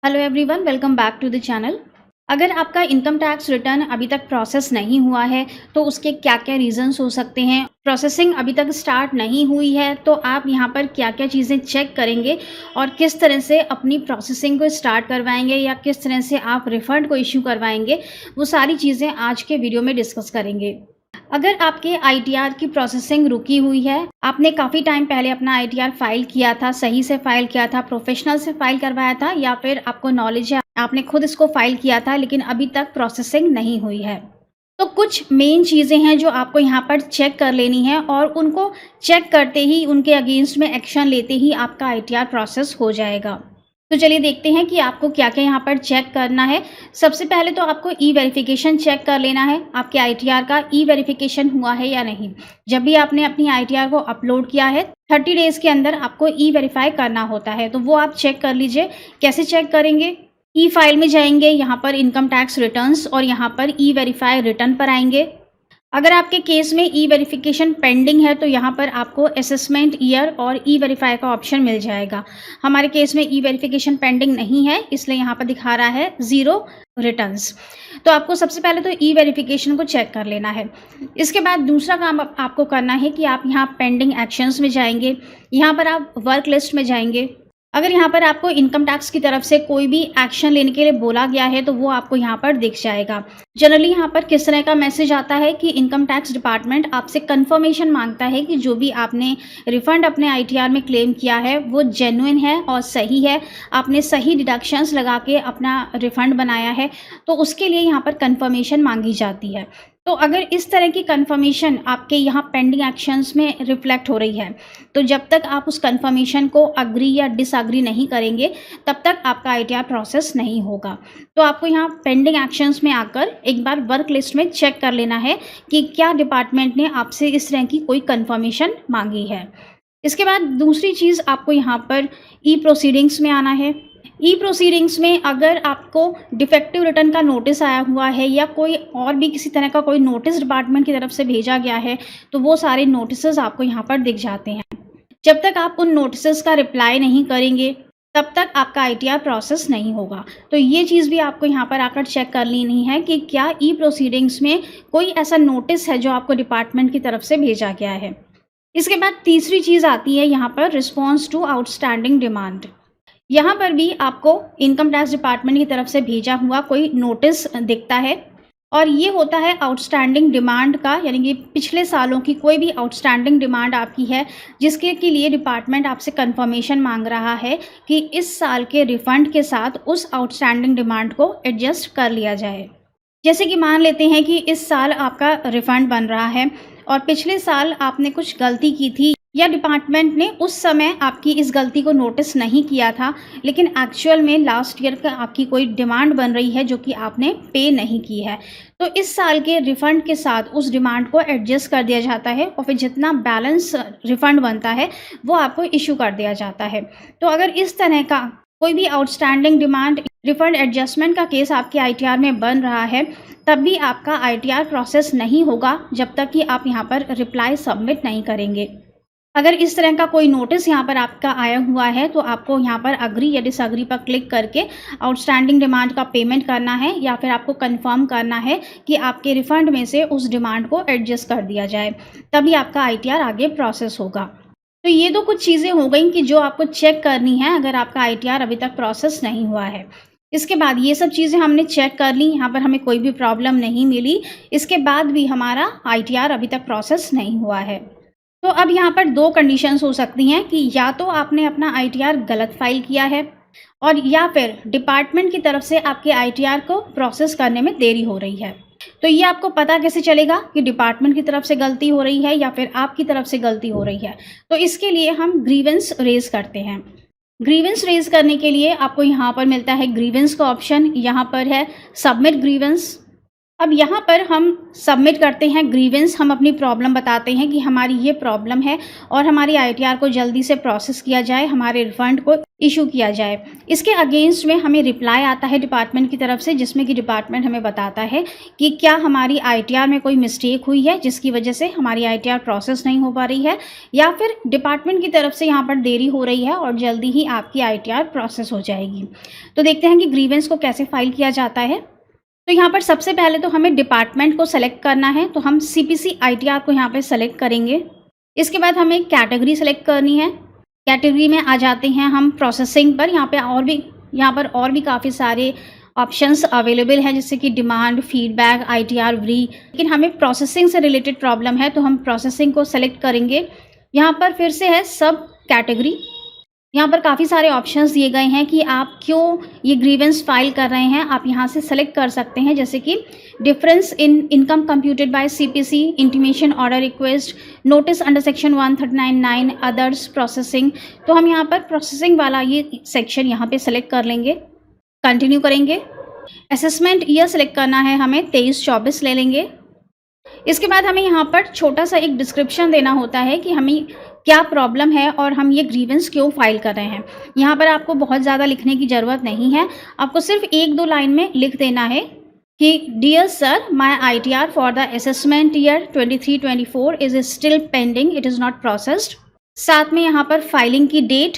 Hello everyone, welcome back to the channel. अगर आपका income tax return अभी तक प्रोसेस नहीं हुआ है तो उसके क्या क्या रीज़न्स हो सकते हैं। प्रोसेसिंग अभी तक स्टार्ट नहीं हुई है तो आप यहाँ पर क्या क्या चीज़ें चेक करेंगे और किस तरह से अपनी प्रोसेसिंग को स्टार्ट करवाएंगे या किस तरह से आप रिफ़ंड को इश्यू करवाएंगे, वो सारी चीज़ें आज के वीडियो में डिस्कस करेंगे। अगर आपके आईटीआर की प्रोसेसिंग रुकी हुई है, आपने काफ़ी टाइम पहले अपना आईटीआर फाइल किया था, सही से फाइल किया था, प्रोफेशनल से फाइल करवाया था या फिर आपको नॉलेज है आपने खुद इसको फाइल किया था लेकिन अभी तक प्रोसेसिंग नहीं हुई है, तो कुछ मेन चीज़ें हैं जो आपको यहाँ पर चेक कर लेनी है और उनको चेक करते ही उनके अगेंस्ट में एक्शन लेते ही आपका आईटीआर प्रोसेस हो जाएगा। तो चलिए देखते हैं कि आपको क्या-क्या यहाँ पर चेक करना है। सबसे पहले तो आपको ई-वेरिफ़िकेशन चेक कर लेना है, आपके आईटीआर का ई-वेरिफ़िकेशन हुआ है या नहीं। जब भी आपने अपनी आईटीआर को अपलोड किया है, 30 डेज़ के अंदर आपको ई-वेरीफ़ाई करना होता है, तो वो आप चेक कर लीजिए। कैसे चेक करेंगे? ई-फाइल में जाएँगे, यहाँ पर इनकम टैक्स रिटर्न्स और यहाँ पर ई-वेरीफ़ाई रिटर्न पर आएँगे। अगर आपके केस में ई-वेरिफ़िकेशन पेंडिंग है तो यहाँ पर आपको असेसमेंट ईयर और ई-वेरीफ़ाई का ऑप्शन मिल जाएगा। हमारे केस में ई-वेरिफ़िकेशन पेंडिंग नहीं है, इसलिए यहाँ पर दिखा रहा है ज़ीरो रिटर्न्स। तो आपको सबसे पहले तो ई-वेरिफ़िकेशन को चेक कर लेना है। इसके बाद दूसरा काम आपको करना है कि आप यहाँ पेंडिंग एक्शंस में जाएँगे, यहाँ पर आप वर्क लिस्ट में जाएँगे। अगर यहाँ पर आपको इनकम टैक्स की तरफ से कोई भी एक्शन लेने के लिए बोला गया है तो वो आपको यहाँ पर दिख जाएगा। जनरली यहाँ पर किस तरह का मैसेज आता है कि इनकम टैक्स डिपार्टमेंट आपसे कंफर्मेशन मांगता है कि जो भी आपने रिफंड अपने आईटीआर में क्लेम किया है वो जेन्युइन है और सही है, आपने सही डिडक्शंस लगा के अपना रिफंड बनाया है, तो उसके लिए यहाँ पर कंफर्मेशन मांगी जाती है। तो अगर इस तरह की कंफर्मेशन आपके यहाँ पेंडिंग एक्शंस में रिफ्लेक्ट हो रही है, तो जब तक आप उस कंफर्मेशन को अग्री या डिसअग्री नहीं करेंगे, तब तक आपका आईटीआर प्रोसेस नहीं होगा। तो आपको यहाँ पेंडिंग एक्शंस में आकर एक बार वर्क लिस्ट में चेक कर लेना है कि क्या डिपार्टमेंट ने आपसे इस तरह की कोई कंफर्मेशन मांगी है। इसके बाद दूसरी चीज़ आपको यहाँ पर ई प्रोसीडिंग्स में आना है। ई प्रोसीडिंग्स में अगर आपको डिफेक्टिव रिटर्न का नोटिस आया हुआ है या कोई और भी किसी तरह का कोई नोटिस डिपार्टमेंट की तरफ से भेजा गया है, तो वो सारे नोटिसेस आपको यहाँ पर दिख जाते हैं। जब तक आप उन नोटिसेस का रिप्लाई नहीं करेंगे, तब तक आपका आईटीआर प्रोसेस नहीं होगा। तो ये चीज़ भी आपको यहाँ पर आकर चेक कर लेनी है कि क्या ई प्रोसीडिंग्स में कोई ऐसा नोटिस है जो आपको डिपार्टमेंट की तरफ से भेजा गया है। इसके बाद तीसरी चीज़ आती है यहाँ पर रिस्पॉन्स टू आउटस्टैंडिंग डिमांड। यहाँ पर भी आपको इनकम टैक्स डिपार्टमेंट की तरफ से भेजा हुआ कोई नोटिस दिखता है और ये होता है आउटस्टैंडिंग डिमांड का, यानी कि पिछले सालों की कोई भी आउटस्टैंडिंग डिमांड आपकी है जिसके के लिए डिपार्टमेंट आपसे कंफर्मेशन मांग रहा है कि इस साल के रिफंड के साथ उस आउटस्टैंडिंग डिमांड को एडजस्ट कर लिया जाए। जैसे कि मान लेते हैं कि इस साल आपका रिफंड बन रहा है और पिछले साल आपने कुछ गलती की थी या डिपार्टमेंट ने उस समय आपकी इस गलती को नोटिस नहीं किया था, लेकिन एक्चुअल में लास्ट ईयर का आपकी कोई डिमांड बन रही है जो कि आपने पे नहीं की है, तो इस साल के रिफंड के साथ उस डिमांड को एडजस्ट कर दिया जाता है और फिर जितना बैलेंस रिफंड बनता है वो आपको इशू कर दिया जाता है। तो अगर इस तरह का कोई भी आउटस्टैंडिंग डिमांड रिफंड एडजस्टमेंट का केस आपके आईटीआर में बन रहा है, तब भी आपका आईटीआर प्रोसेस नहीं होगा जब तक कि आप यहाँ पर रिप्लाई सबमिट नहीं करेंगे। अगर इस तरह का कोई नोटिस यहाँ पर आपका आया हुआ है तो आपको यहाँ पर अग्री या डिसअग्री पर क्लिक करके आउटस्टैंडिंग डिमांड का पेमेंट करना है या फिर आपको कंफर्म करना है कि आपके रिफंड में से उस डिमांड को एडजस्ट कर दिया जाए, तभी आपका आईटीआर आगे प्रोसेस होगा। तो ये तो कुछ चीज़ें हो गई कि जो आपको चेक करनी है अगर आपका आईटीआर अभी तक प्रोसेस नहीं हुआ है। इसके बाद ये सब चीज़ें हमने चेक कर ली, यहाँ पर हमें कोई भी प्रॉब्लम नहीं मिली, इसके बाद भी हमारा आईटीआर अभी तक प्रोसेस नहीं हुआ है। तो अब यहाँ पर दो कंडीशंस हो सकती हैं कि या तो आपने अपना आईटीआर गलत फाइल किया है और या फिर डिपार्टमेंट की तरफ से आपके आईटीआर को प्रोसेस करने में देरी हो रही है। तो ये आपको पता कैसे चलेगा कि डिपार्टमेंट की तरफ से गलती हो रही है या फिर आपकी तरफ से गलती हो रही है। तो इसके लिए हम ग्रीवेंस रेज करते हैं। ग्रीवेंस रेज करने के लिए आपको यहाँ पर मिलता है ग्रीवेंस का ऑप्शन, यहाँ पर है सबमिट ग्रीवेंस। अब यहाँ पर हम सबमिट करते हैं ग्रीवेंस, हम अपनी प्रॉब्लम बताते हैं कि हमारी ये प्रॉब्लम है और हमारी आईटीआर को जल्दी से प्रोसेस किया जाए, हमारे रिफंड को इशू किया जाए। इसके अगेंस्ट में हमें रिप्लाई आता है डिपार्टमेंट की तरफ से, जिसमें कि डिपार्टमेंट हमें बताता है कि क्या हमारी आईटीआर में कोई मिस्टेक हुई है जिसकी वजह से हमारी आईटीआर प्रोसेस नहीं हो पा रही है, या फिर डिपार्टमेंट की तरफ से यहाँ पर देरी हो रही है और जल्दी ही आपकी आईटीआर प्रोसेस हो जाएगी। तो देखते हैं कि ग्रीवेंस को कैसे फाइल किया जाता है। तो यहाँ पर सबसे पहले तो हमें डिपार्टमेंट को सेलेक्ट करना है, तो हम सीपीसी आईटीआर को यहाँ पे सेलेक्ट करेंगे। इसके बाद हमें कैटेगरी सेलेक्ट करनी है। कैटेगरी में आ जाते हैं हम प्रोसेसिंग पर। यहाँ पर और भी काफ़ी सारे ऑप्शंस अवेलेबल हैं, जैसे कि डिमांड, फीडबैक, आईटीआर, व्री, लेकिन हमें प्रोसेसिंग से रिलेटेड प्रॉब्लम है तो हम प्रोसेसिंग को सेलेक्ट करेंगे। यहाँ पर फिर से है सब कैटेगरी। यहाँ पर काफ़ी सारे ऑप्शंस दिए गए हैं कि आप क्यों ये ग्रीवेंस फाइल कर रहे हैं, आप यहाँ से सेलेक्ट कर सकते हैं, जैसे कि difference in income computed by CPC, intimation order request, notice under section 139(9), others, processing. तो हम यहाँ पर प्रोसेसिंग वाला ये सेक्शन यहाँ पे सेलेक्ट कर लेंगे, कंटिन्यू करेंगे। असेसमेंट ईयर सेलेक्ट करना है हमें, 23-24 ले लेंगे। इसके बाद हमें यहाँ पर छोटा सा एक डिस्क्रिप्शन देना होता है कि हमें क्या प्रॉब्लम है और हम ये ग्रीवेंस क्यों फाइल कर रहे हैं। यहाँ पर आपको बहुत ज़्यादा लिखने की ज़रूरत नहीं है, आपको सिर्फ 1-2 लाइन में लिख देना है कि dear sir, my ITR for the assessment year 23-24 is still pending, it is not processed. साथ में यहाँ पर फाइलिंग की डेट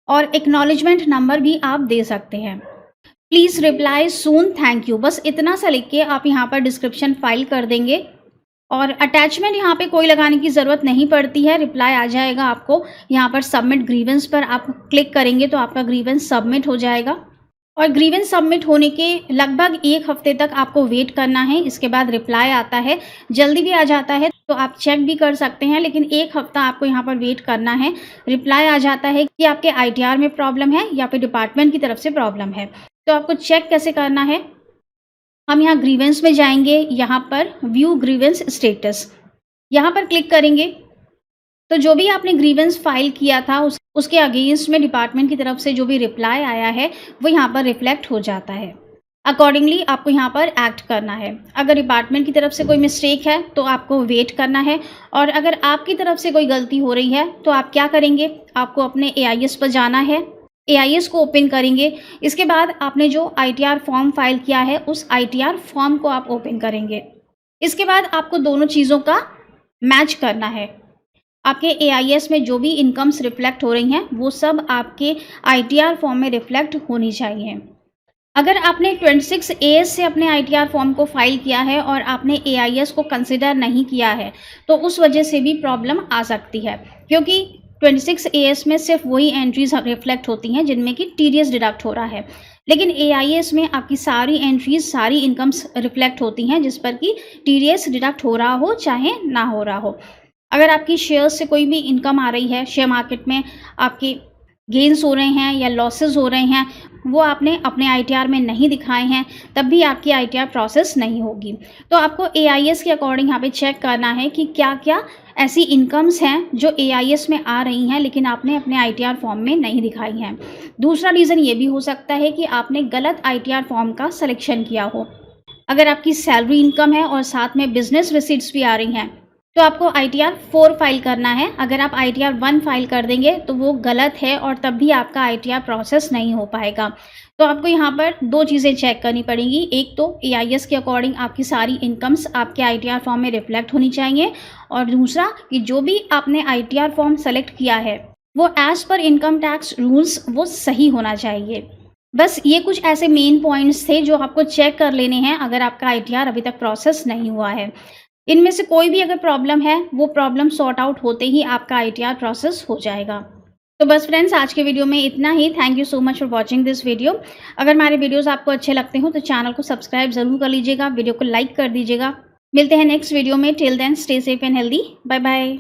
और एक्नॉलेजमेंट नंबर भी आप दे सकते हैं। Please reply soon, thank you. बस इतना सा लिख के आप यहाँ पर डिस्क्रिप्शन फाइल कर देंगे और अटैचमेंट यहाँ पे कोई लगाने की ज़रूरत नहीं पड़ती है, रिप्लाई आ जाएगा आपको। यहाँ पर सबमिट ग्रीवेंस पर आप क्लिक करेंगे तो आपका ग्रीवेंस सबमिट हो जाएगा और ग्रीवेंस सबमिट होने के लगभग 1 हफ्ते तक आपको वेट करना है। इसके बाद रिप्लाई आता है, जल्दी भी आ जाता है तो आप चेक भी कर सकते हैं, लेकिन 1 हफ्ता आपको यहाँ पर वेट करना है। रिप्लाई आ जाता है कि आपके आईटीआर में प्रॉब्लम है या फिर डिपार्टमेंट की तरफ से प्रॉब्लम है। तो आपको चेक कैसे करना है, हम यहाँ ग्रीवेंस में जाएंगे, यहाँ पर व्यू ग्रीवेंस स्टेटस, यहाँ पर क्लिक करेंगे तो जो भी आपने ग्रीवेंस फाइल किया था उसके अगेंस्ट में डिपार्टमेंट की तरफ से जो भी रिप्लाई आया है वो यहाँ पर रिफ्लेक्ट हो जाता है। अकॉर्डिंगली आपको यहाँ पर एक्ट करना है। अगर डिपार्टमेंट की तरफ से कोई मिस्टेक है तो आपको वेट करना है, और अगर आपकी तरफ से कोई गलती हो रही है तो आप क्या करेंगे, आपको अपने AIS पर जाना है, AIS को ओपन करेंगे। इसके बाद आपने जो आईटीआर फॉर्म फाइल किया है उस आईटीआर फॉर्म को आप ओपन करेंगे। इसके बाद आपको दोनों चीज़ों का मैच करना है। आपके AIS में जो भी इनकम्स रिफ्लेक्ट हो रही हैं वो सब आपके आईटीआर फॉर्म में रिफ्लेक्ट होनी चाहिए। अगर आपने 26 AS से अपने आईटीआर फॉर्म को फाइल किया है और आपने AIS को कंसिडर नहीं किया है तो उस वजह से भी प्रॉब्लम आ सकती है, क्योंकि 26 AS में सिर्फ वही एंट्रीज रिफ्लेक्ट होती हैं जिनमें कि TDS डिडक्ट हो रहा है, लेकिन AIS में आपकी सारी एंट्रीज, सारी इनकम्स रिफ्लेक्ट होती हैं जिस पर कि TDS डिडक्ट हो रहा हो चाहे ना हो रहा हो। अगर आपकी शेयर्स से कोई भी इनकम आ रही है, शेयर मार्केट में आपके गेन्स हो रहे हैं या लॉसेस हो रहे हैं, वो आपने अपने आईटीआर में नहीं दिखाए हैं, तब भी आपकी आईटीआर प्रोसेस नहीं होगी। तो आपको AIS के अकॉर्डिंग यहाँ पे चेक करना है कि क्या क्या ऐसी इनकम्स हैं जो AIS में आ रही हैं लेकिन आपने अपने आईटीआर फॉर्म में नहीं दिखाई हैं। दूसरा रीज़न ये भी हो सकता है कि आपने गलत आईटीआर फॉर्म का सिलेक्शन किया हो। अगर आपकी सैलरी इनकम है और साथ में बिजनेस रिसीट्स भी आ रही हैं तो आपको आईटीआर 4 फाइल करना है। अगर आप आईटीआर 1 फाइल कर देंगे तो वो गलत है और तब भी आपका आईटीआर प्रोसेस नहीं हो पाएगा। तो आपको यहाँ पर 2 चीज़ें चेक करनी पड़ेंगी। एक तो AIS के अकॉर्डिंग आपकी सारी इनकम्स आपके आईटीआर फॉर्म में रिफ्लेक्ट होनी चाहिए, और दूसरा कि जो भी आपने आईटीआर फॉर्म सेलेक्ट किया है वो as per income tax rules वो सही होना चाहिए। बस ये कुछ ऐसे मेन पॉइंट्स थे जो आपको चेक कर लेने हैं अगर आपका आईटीआर अभी तक प्रोसेस नहीं हुआ है। इनमें से कोई भी अगर प्रॉब्लम है वो प्रॉब्लम सॉर्ट आउट होते ही आपका आईटीआर प्रोसेस हो जाएगा। तो बस फ्रेंड्स, आज के वीडियो में इतना ही। Thank you so much for watching this video. अगर हमारे वीडियोस आपको अच्छे लगते हो तो चैनल को सब्सक्राइब ज़रूर कर लीजिएगा, वीडियो को लाइक कर दीजिएगा। मिलते हैं नेक्स्ट वीडियो में। Till then stay safe and healthy. Bye bye.